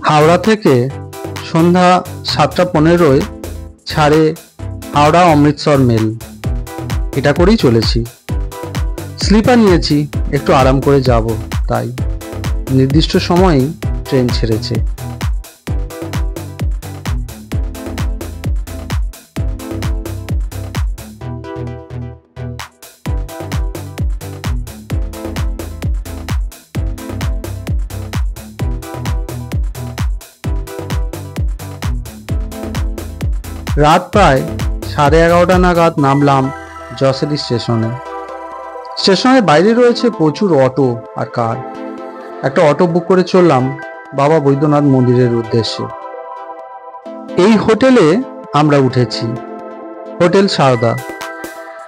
হাওড়া থেকে সন্ধ্যা 7:15 ছাড়ে হাওড়া অমৃতসর মেল। এটা করেই চলেছি। স্লিপার নিয়েছি, একটু আরাম করে যাব, তাই নির্দিষ্ট সময়েই ট্রেন ছেড়েছে। রাত প্রায় 11:30 নাগাদ নামলাম যশোরী স্টেশনে। স্টেশনের বাইরে রয়েছে প্রচুর অটো আর কার। একটা অটো বুক করে চললাম বাবা বৈদ্যনাথ মন্দিরের উদ্দেশ্যে। এই হোটেলে আমরা উঠেছি, হোটেল সারদা।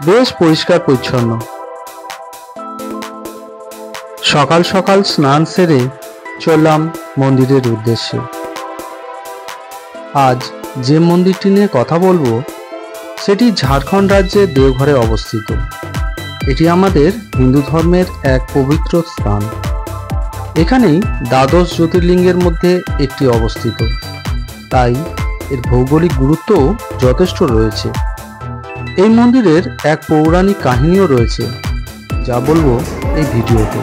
বেশ পরিষ্কার পরিচ্ছন্ন। সকাল সকাল স্নান সেরে চললাম মন্দিরের উদ্দেশ্যে। আজ যে মন্দিরটি নিয়ে কথা বলবো সেটি ঝাড়খণ্ড রাজ্যের দেওঘরে অবস্থিত। এটি আমাদের হিন্দু ধর্মের এক পবিত্র স্থান। এখানেই দ্বাদশ জ্যোতির্লিঙ্গের মধ্যে একটি অবস্থিত, তাই এর ভৌগোলিক গুরুত্বও যথেষ্ট রয়েছে। এই মন্দিরের এক পৌরাণিক কাহিনীও রয়েছে, যা বলবো এই ভিডিওতে।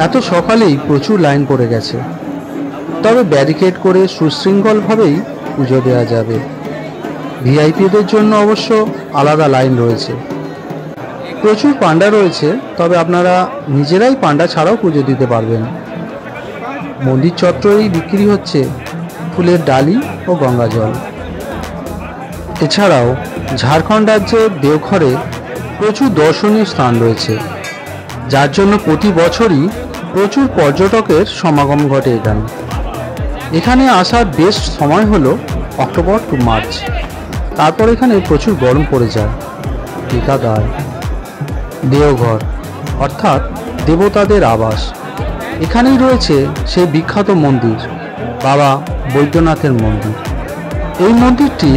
এত সকালেই প্রচুর লাইন পড়ে গেছে, তবে ব্যারিকেড করে সুশৃঙ্খলভাবেই পুজো দেওয়া যাবে। ভিআইপিদের জন্য অবশ্য আলাদা লাইন রয়েছে। প্রচুর পান্ডা রয়েছে, তবে আপনারা নিজেরাই পান্ডা ছাড়াও পুজো দিতে পারবেন। মন্দির চত্বরেই বিক্রি হচ্ছে ফুলের ডালি ও গঙ্গা জল। এছাড়াও ঝাড়খণ্ড রাজ্যের দেওঘরে প্রচুর দর্শনীয় স্থান রয়েছে, যার জন্য প্রতি বছরই প্রচুর পর্যটকের সমাগম ঘটে এখানে। এখানে আসার বেস্ট সময় হলো অক্টোবর টু মার্চ। তারপর এখানে প্রচুর গরম পড়ে যায়। টিকাদার দেওঘর অর্থাৎ দেবতাদের আবাস। এখানেই রয়েছে সেই বিখ্যাত মন্দির বাবা বৈদ্যনাথের মন্দির। এই মন্দিরটি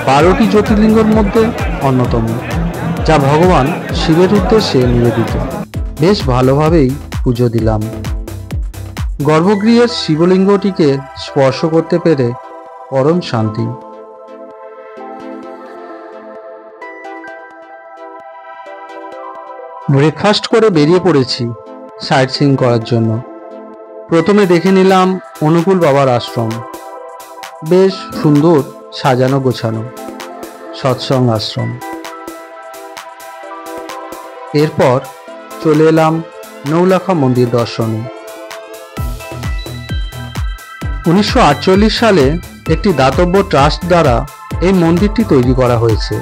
12টি জ্যোতির্লিঙ্গের মধ্যে অন্যতম, যা ভগবান শিবের উদ্দেশ্যে নিবেদিত। বেশ ভালোভাবেই পুজো দিলাম। গর্ভগৃহের শিবলিঙ্গটিকে স্পর্শ করতে পেরে পরম শান্তি। ব্রেকফাস্ট করে বেরিয়ে পড়েছি সাইট সিইং করার জন্য। প্রথমে দেখে নিলাম অনুকূল বাবার আশ্রম। বেশ সুন্দর সাজানো গোছানো সৎসঙ্গ আশ্রম। এরপর চলে এলাম নৌলাখা মন্দির দর্শনে। 1948 সালে একটি দাতব্য ট্রাস্ট দ্বারা এই মন্দিরটি তৈরি করা হয়েছে।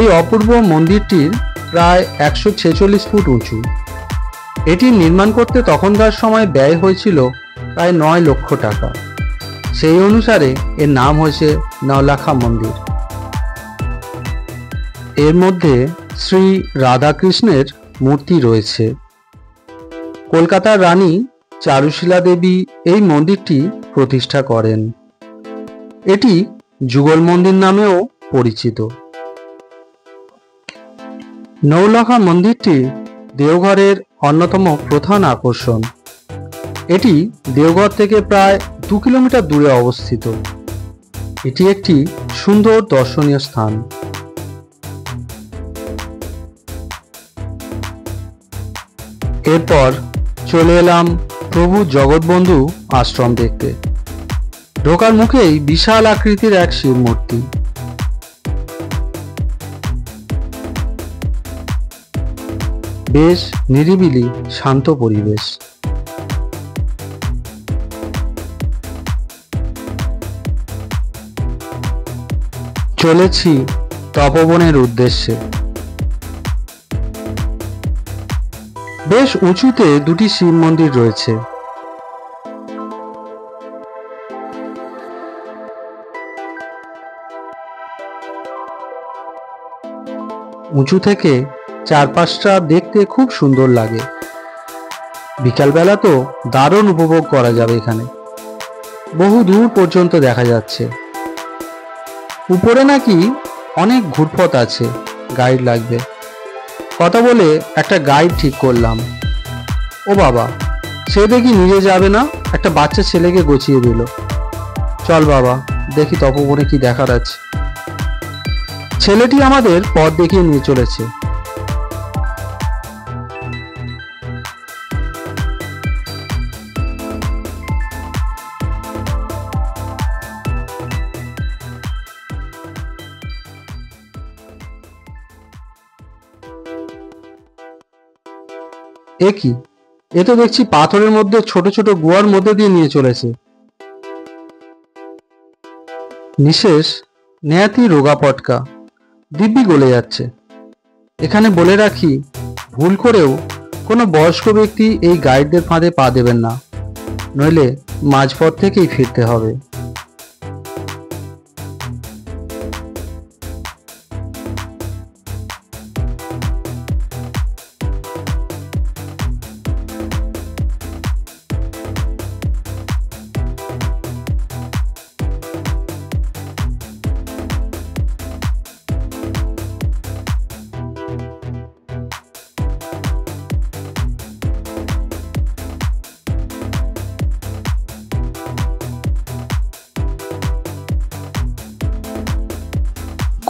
এই অপূর্ব মন্দিরটির প্রায় 146 ফুট উঁচু। এটি নির্মাণ করতে তখনকার সময় ব্যয় হয়েছিল প্রায় 9 লক্ষ টাকা। সেই অনুসারে এর নাম হয়েছে নৌলাখা মন্দির। এর মধ্যে শ্রী রাধাকৃষ্ণের মূর্তি রয়েছে। কলকাতার রানী চারুশীলা দেবী এই মন্দিরটি প্রতিষ্ঠা করেন। এটি যুগল মন্দির নামেও পরিচিত। নৌলাখা মন্দিরটি দেওঘরের অন্যতম প্রধান আকর্ষণ। এটি দেওঘর থেকে প্রায় 2 কিলোমিটার দূরে অবস্থিত। এটি একটি সুন্দর দর্শনীয় স্থান। এরপর চলে এলাম প্রভু জগৎবন্ধু আশ্রম দেখতে। ঢোকার মুখেই বিশাল আকৃতির এক শিব মূর্তি। বেশ নিরিবিলি শান্ত পরিবেশ। চলেছি তপবনের উদ্দেশ্যে। বেশ উঁচুতে 2টি শিব মন্দির রয়েছে। উঁচু থেকে চারপাশটা দেখতে খুব সুন্দর লাগে। বিকালবেলা তো দারুণ উপভোগ করা যাবে এখানে। বহু দূর পর্যন্ত দেখা যাচ্ছে। উপরে নাকি অনেক ঘুরপথ আছে, গাইড লাগবে। কথা বলে একটা গাইড ঠিক করলাম। ও বাবা, সে দেখি নিজে যাবে না, একটা বাচ্চা ছেলেকে গছিয়ে দিল। চল বাবা, দেখি তপবনে কি দেখার আছে। ছেলেটি আমাদের পথ দেখিয়ে নিয়ে চলেছে। এ কি, এ তো দেখছি পাথরের মধ্যে ছোট ছোট গুহার মধ্যে দিয়ে নিয়ে চলেছে। নিশেষ নেহাতি রোগা পটকা, দিব্যি গলে যাচ্ছে। এখানে বলে রাখি, ভুল করেও কোনো বয়স্ক ব্যক্তি এই গাইডদের ফাঁদে পা দেবেন না, নইলে মাঝপথ থেকেই ফিরতে হবে।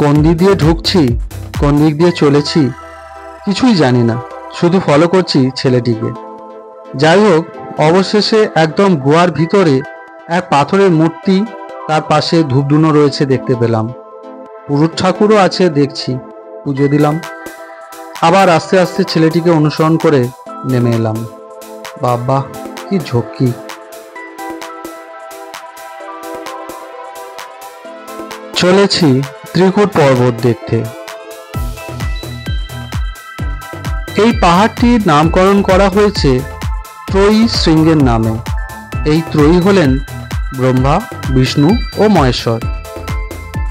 কোন দিক দিয়ে ঢুকছি, কোন দিক দিয়ে চলেছি কিছুই জানি না, শুধু ফলো করছি ছেলেটিকে। যাই হোক, অবশেষে একদম গুহার ভিতরে এক পাথরের মূর্তি, তার পাশে ধূপধুনো রয়েছে দেখতে পেলাম। পুরুষ ঠাকুরও আছে দেখছি, পুজো দিলাম। আবার আস্তে আস্তে ছেলেটিকে অনুসরণ করে নেমে এলাম। বাবা, কি ঝক্কি! চলেছি ত্রিকুট পর্বত দেখতে। এই পাহাড়টির নামকরণ করা হয়েছে ত্রয়ী শৃঙ্গের নামে। এই ত্রয়ী হলেন ব্রহ্মা, বিষ্ণু ও মহেশ্বর।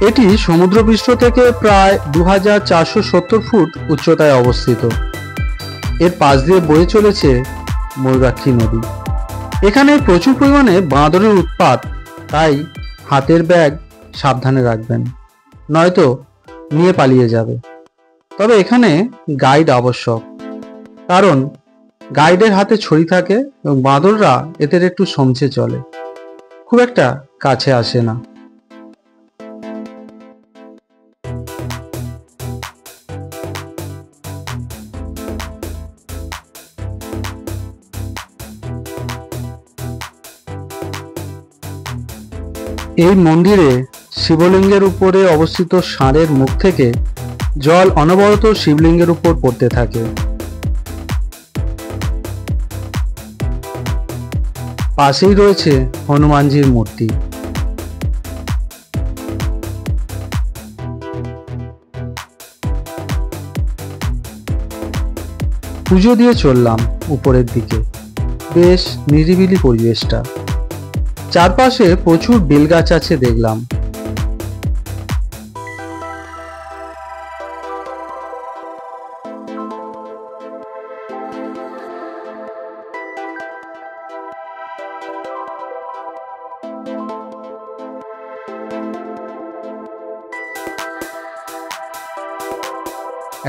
এটি সমুদ্রপৃষ্ঠ থেকে প্রায় 2470 ফুট উচ্চতায় অবস্থিত। এর পাশ দিয়ে বয়ে চলেছে ময়ূরাক্ষী নদী। এখানে প্রচুর পরিমাণে বাঁদরের উৎপাত, তাই হাতের ব্যাগ সাবধানে রাখবেন, নয়তো নিয়ে পালিয়ে যাবে। তবে এখানে গাইড আবশ্যক, কারণ গাইডের হাতে ছড়ি থাকে এবং বাঁদররা এদের একটু সমঝে চলে, খুব একটা কাছে আসে না। এই মন্দিরে শিবলিঙ্গের উপরে অবস্থিত ষাঁড়ের মুখ থেকে জল অনবরত শিবলিঙ্গের উপর পড়তে থাকে। পাশেই রয়েছে হনুমানজির মূর্তি। পুজো দিয়ে চললাম উপরের দিকে। বেশ নিরিবিলি পরিবেশটা, চারপাশে প্রচুর বেলগাছ আছে দেখলাম।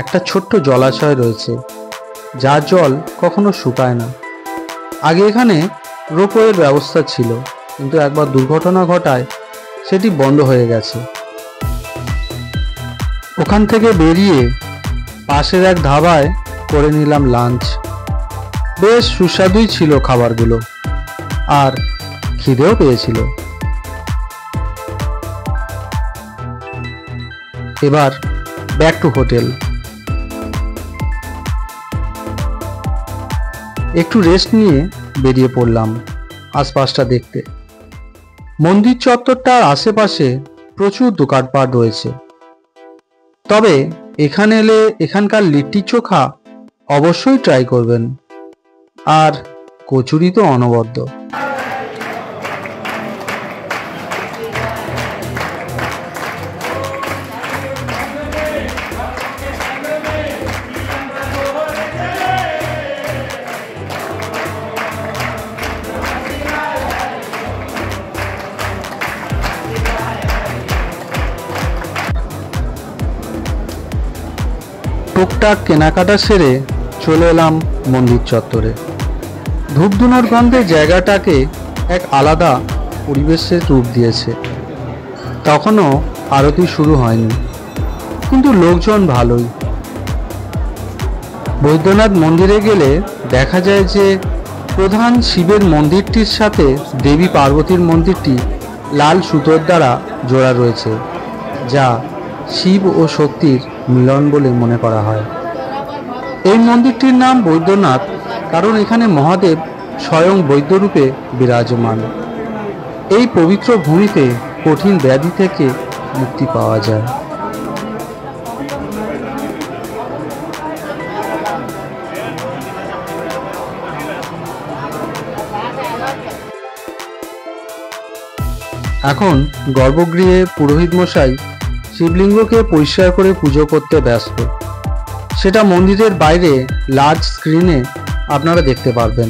একটা ছোট্ট জলাশয় রয়েছে, যার জল কখনো শুকায় না। আগে এখানে রোপওয়ের ব্যবস্থা ছিল, কিন্তু একবার দুর্ঘটনা ঘটায় সেটি বন্ধ হয়ে গেছে। ওখান থেকে বেরিয়ে পাশের এক ধাবায় করে নিলাম লাঞ্চ। বেশ সুস্বাদুই ছিল খাবারগুলো, আর খিদেও পেয়েছিল। এবার ব্যাক টু হোটেল। একটু রেস্ট নিয়ে বেরিয়ে পড়লাম আশপাশটা দেখতে। মন্দির চত্বরটার আশেপাশে প্রচুর দোকানপাট রয়েছে, তবে এখানে এলে এখানকার লিট্টি চোখা অবশ্যই ট্রাই করবেন, আর কচুরি তো অনবদ্য। টুকটাক কেনাকাটা সেরে চলে এলাম মন্দির চত্বরে। ধূপধুনোর গন্ধে জায়গাটাকে এক আলাদা পরিবেশের রূপ দিয়েছে। তখনও আরতি শুরু হয়নি, কিন্তু লোকজন ভালোই। বৈদ্যনাথ মন্দিরে গেলে দেখা যায় যে প্রধান শিবের মন্দিরটির সাথে দেবী পার্বতীর মন্দিরটি লাল সুতোর দ্বারা জোড়া রয়েছে, যা শিব ও শক্তির মিলন বলে মনে করা হয়। এই মন্দিরটির নাম বৈদ্যনাথ কারণ এখানে মহাদেব স্বয়ং বৈদ্যরূপে বিরাজমান। এই পবিত্র ভূমিতে কঠিন ব্যাধি থেকে মুক্তি পাওয়া যায়। এখন গর্ভগৃহে পুরোহিত মশাই শিবলিঙ্গকে পরিষ্কার করে পুজো করতে ব্যস্ত। সেটা মন্দিরের বাইরে লার্জ স্ক্রিনে আপনারা দেখতে পারবেন।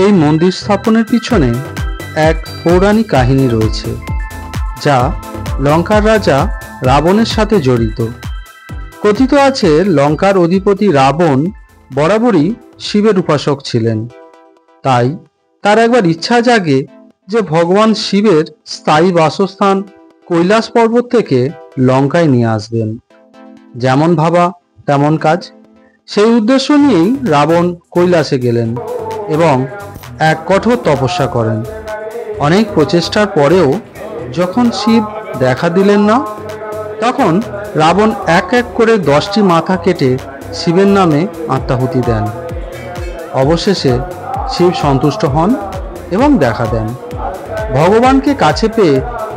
এই মন্দির স্থাপনের পিছনে এক পৌরাণিক কাহিনী রয়েছে, যা লঙ্কার রাজা রাবণের সাথে জড়িত। কথিত আছে লঙ্কার অধিপতি রাবণ বরাবরই শিবের উপাসক ছিলেন। তাই তার একবার ইচ্ছা জাগে যে ভগবান শিবের স্থায়ী বাসস্থান কৈলাস পর্বত থেকে লঙ্কায় নিয়ে আসবেন। যেমন ভাবা তেমন কাজ। সেই উদ্দেশ্য নিয়েই রাবণ কৈলাসে গেলেন এবং এক কঠোর তপস্যা করেন। অনেক প্রচেষ্টার পরেও যখন শিব দেখা দিলেন না, তখন রাবণ এক এক করে 10টি মাথা কেটে শিবের নামে আত্মাহুতি দেন। অবশেষে শিব সন্তুষ্ট হন এবং দেখা দেন। ভগবানকে কাছে পেয়ে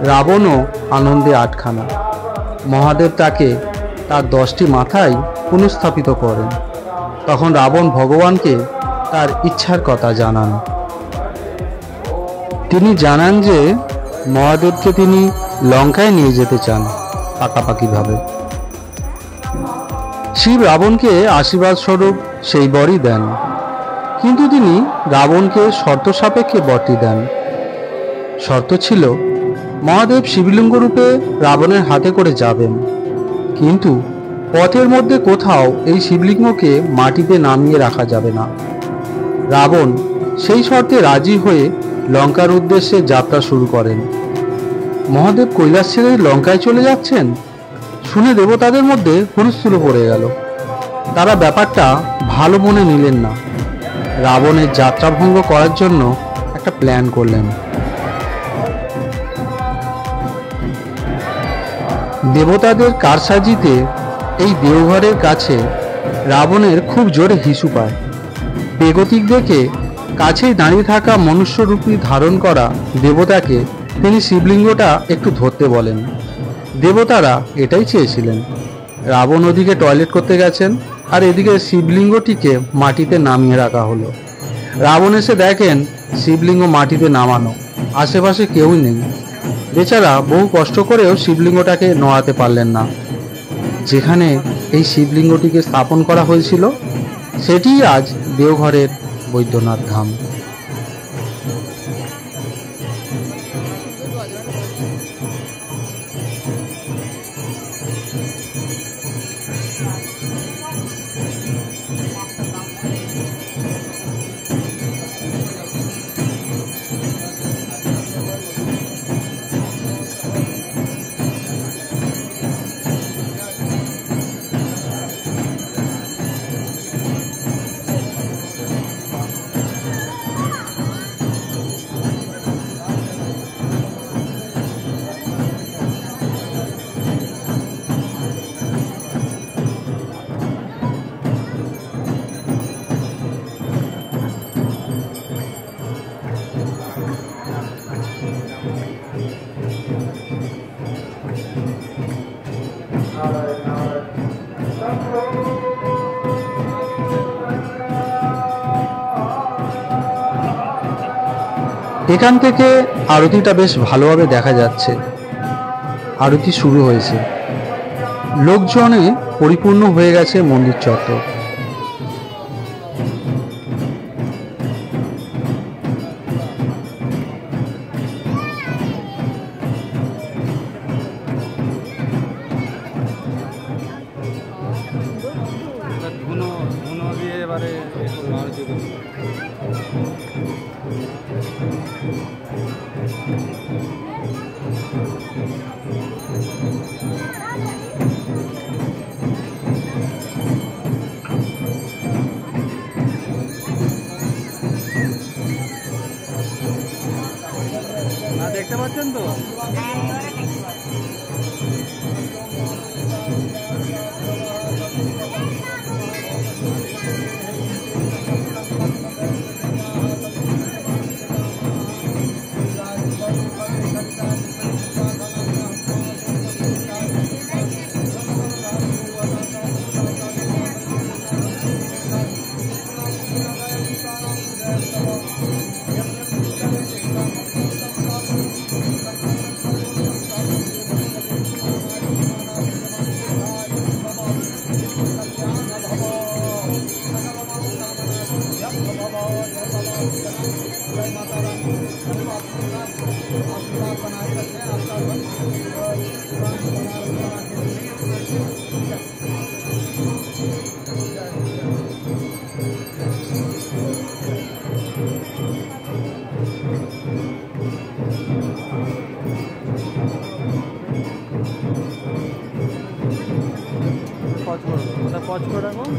রাবণও আনন্দে আটখানা। মহাদেব তাকে তার 10টি মাথায় পুনঃস্থাপিত করেন। তখন রাবণ ভগবানকে তার ইচ্ছার কথা জানান। তিনি জানান যে মহাদেবকে তিনি লঙ্কায় নিয়ে যেতে চান পাকাপাকিভাবে। শিব রাবণকে আশীর্বাদ স্বরূপ সেই বরই দেন, কিন্তু তিনি রাবণকে শর্ত সাপেক্ষে বরটি দেন। শর্ত ছিল মহাদেব শিবলিঙ্গ রূপে রাবণের হাতে করে যাবেন, কিন্তু পথের মধ্যে কোথাও এই শিবলিঙ্গকে মাটিতে নামিয়ে রাখা যাবে না। রাবণ সেই শর্তে রাজি হয়ে লঙ্কার উদ্দেশ্যে যাত্রা শুরু করেন। মহাদেব কৈলাস ছেড়ে লঙ্কায় চলে যাচ্ছেন শুনে দেবতাদের মধ্যে হুলস্থুল পড়ে গেল। তারা ব্যাপারটা ভালো মনে নিলেন না। রাবণের যাত্রা ভঙ্গ করার জন্য একটা প্ল্যান করলেন। দেবতাদের কারসাজিতে এই দেওঘরের কাছে রাবণের খুব জোরে হিসু পায়। বেগতিক দেখে কাছেই দাঁড়িয়ে থাকা মনুষ্যরূপী ধারণ করা দেবতাকে তিনি শিবলিঙ্গটা একটু ধরতে বলেন। দেবতারা এটাই চেয়েছিলেন। রাবণ ওদিকে টয়লেট করতে গেছেন আর এদিকে শিবলিঙ্গটিকে মাটিতে নামিয়ে রাখা হলো। রাবণ এসে দেখেন শিবলিঙ্গ মাটিতে নামানো, আশেপাশে কেউই নেই। বেচারা বহু কষ্ট করেও শিবলিঙ্গটাকে নড়াতে পারলেন না। যেখানে এই শিবলিঙ্গটিকে স্থাপন করা হয়েছিল সেটিই আজ দেওঘরের বৈদ্যনাথ ধাম। এখান থেকে আরতিটা বেশ ভালোভাবে দেখা যাচ্ছে। আরতি শুরু হয়েছে, লোকজনে পরিপূর্ণ হয়ে গেছে মন্দির চত্বর। দেখতে পাচ্ছেন তো? पॉज कर रहा हूँ।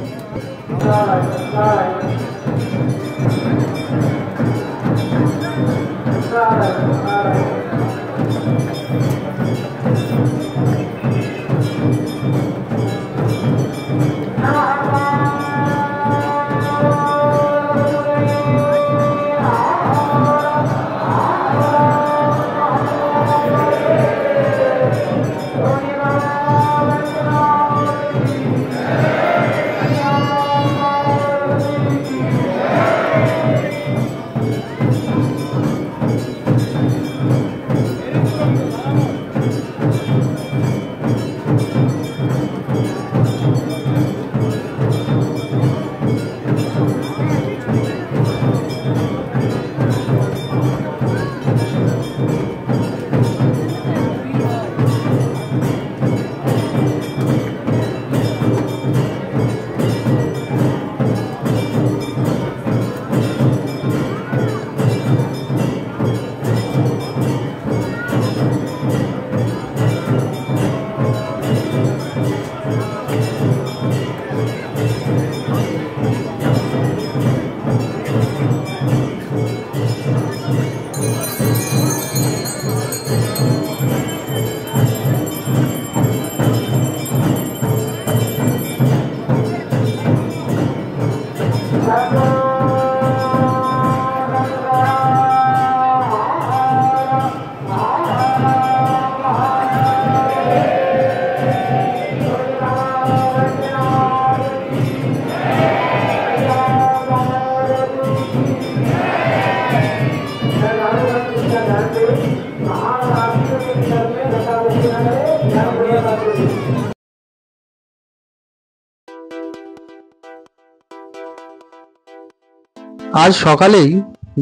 আজ সকালেই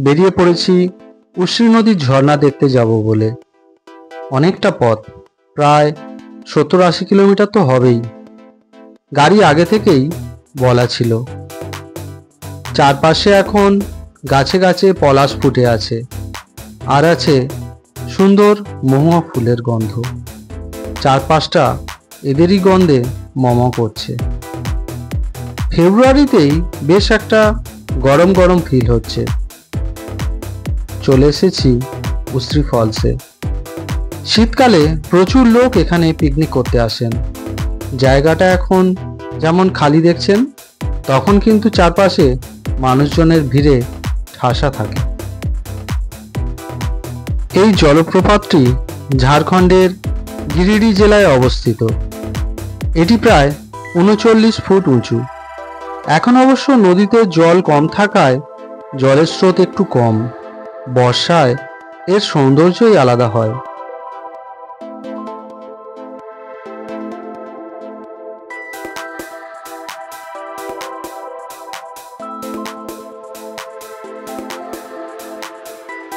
বেরিয়ে পড়েছি উশ্রী নদীর ঝর্ণা দেখতে যাব বলে। অনেকটা পথ, প্রায় 70-80 কিলোমিটার তো হবেই। গাড়ি আগে থেকেই বলা ছিল। চারপাশে এখন গাছে গাছে পলাশ ফুটে আছে, আর আছে সুন্দর মহুয়া ফুলের গন্ধ। চারপাশটা এদেরই গন্ধে মম করছে। ফেব্রুয়ারিতেই বেশ একটা গরম গরম ফিল হচ্ছে। চলে এসেছি উশ্রী ফলসে। শীতকালে প্রচুর লোক এখানে পিকনিক করতে আসেন। জায়গাটা এখন যেমন খালি দেখছেন, তখন কিন্তু চারপাশে মানুষজনের ভিড়ে ঠাসা থাকে। এই জলপ্রপাতটি ঝাড়খণ্ডের গিরিডি জেলায় অবস্থিত। এটি প্রায় 39 ফুট উঁচু। এখন অবশ্য নদীতে জল কম থাকায় জলের স্রোত একটু কম। বর্ষায় এর সৌন্দর্যই আলাদা হয়।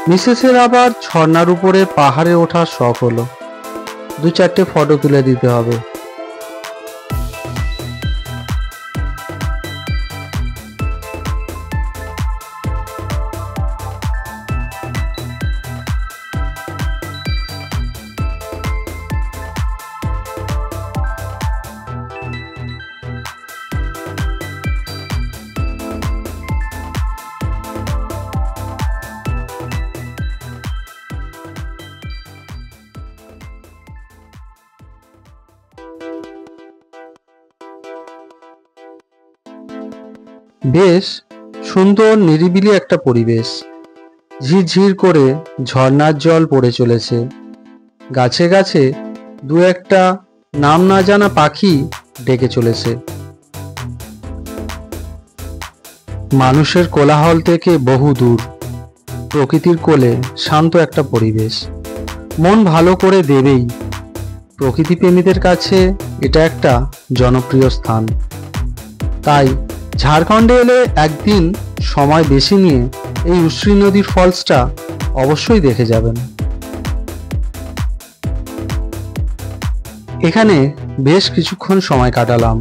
মিসেসের আবার ঝর্ণার উপরে পাহাড়ে ওঠার শখ হলো। 2-4টে ফটো তুলে দিতে হবে। বেশ সুন্দর নিরিবিলি একটা পরিবেশ। ঝিরঝির করে ঝর্ণার জল পড়ে চলেছে। গাছে গাছে দু একটা নাম না জানা পাখি ডেকে চলেছে। মানুষের কোলাহল থেকে বহু দূর, প্রকৃতির কোলে শান্ত একটা পরিবেশ মন ভালো করে দেবেই। প্রকৃতিপ্রেমীদের কাছে এটা একটা জনপ্রিয় স্থান। তাই ঝাড়খণ্ডে এলে একদিন সময় বেশি নিয়ে এই উশ্রী নদীর ফলসটা অবশ্যই দেখে যাবেন। এখানে বেশ কিছুক্ষণ সময় কাটালাম।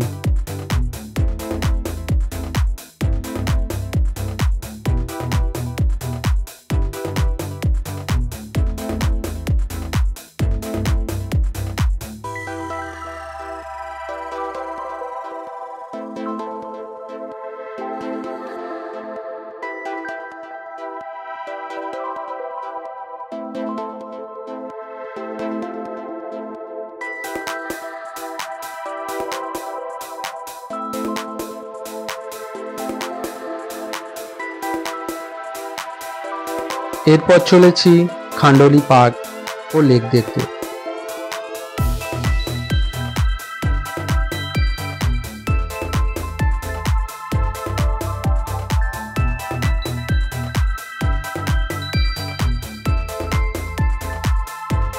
এরপর চলেছি খান্ডলি পার্ক ও লেক দেখতে।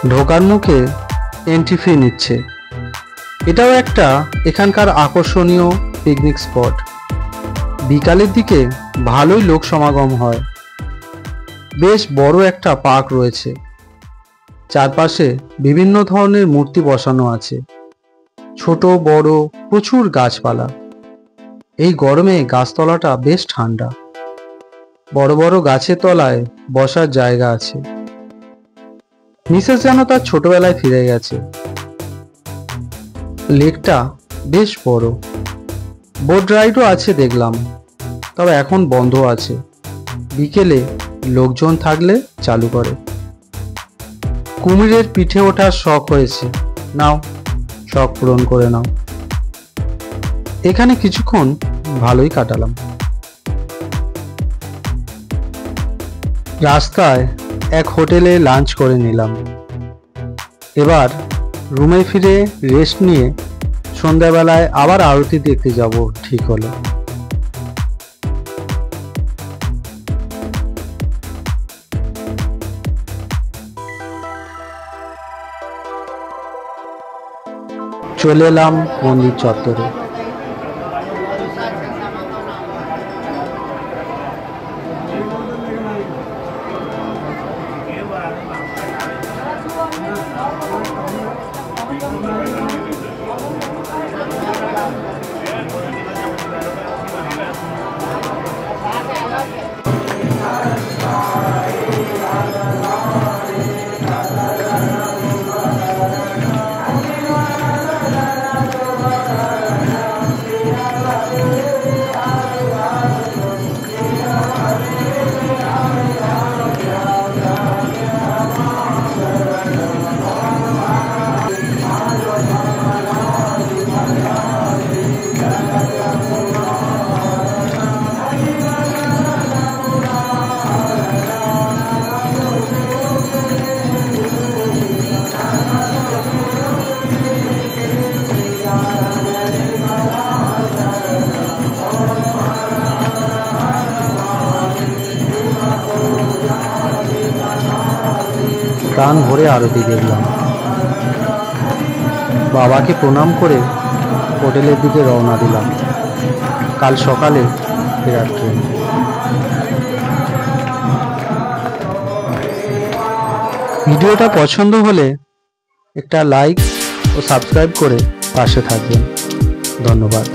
ঢোকার মুখে এন্ট্রি ফি নিচ্ছে। এটাও একটা এখানকার আকর্ষণীয় পিকনিক স্পট। বিকালের দিকে ভালোই লোক সমাগম হয়। বেশ বড় একটা পার্ক রয়েছে। চারপাশে বিভিন্ন ধরনের মূর্তি বসানো আছে। ছোট বড় প্রচুর গাছপালা। এই গরমে গাছতলাটা বেশ ঠান্ডা। বড় বড় গাছের তলায় বসার জায়গা আছে। মিসেস যেন তার ছোটবেলায় ফিরে গেছে। লেকটা বেশ বড়। বোট রাইডও আছে দেখলাম, তবে এখন বন্ধ আছে। বিকেলে লোকজন থাকলে চালু করে। কুমিরের পিঠে ওঠার শখ হয়েছে, নাও শখ পূরণ করে নাও। এখানে কিছুক্ষণ ভালোই কাটালাম। রাস্তায় এক হোটেলে লাঞ্চ করে নিলাম। এবার রুমে ফিরে রেস্ট নিয়ে সন্ধ্যাবেলায় আবার আরতি দেখতে যাব ঠিক হলো। চলে এলাম মন্দির চত্বরে। প্রাণ ভরে আরতি দেখলাম। বাবাকে প্রণাম করে হোটেলের দিকে রওনা দিলাম। কাল সকালে ফেরার ট্রেন। ভিডিওটা পছন্দ হলে একটা লাইক ও সাবস্ক্রাইব করে পাশে থাকবেন। ধন্যবাদ।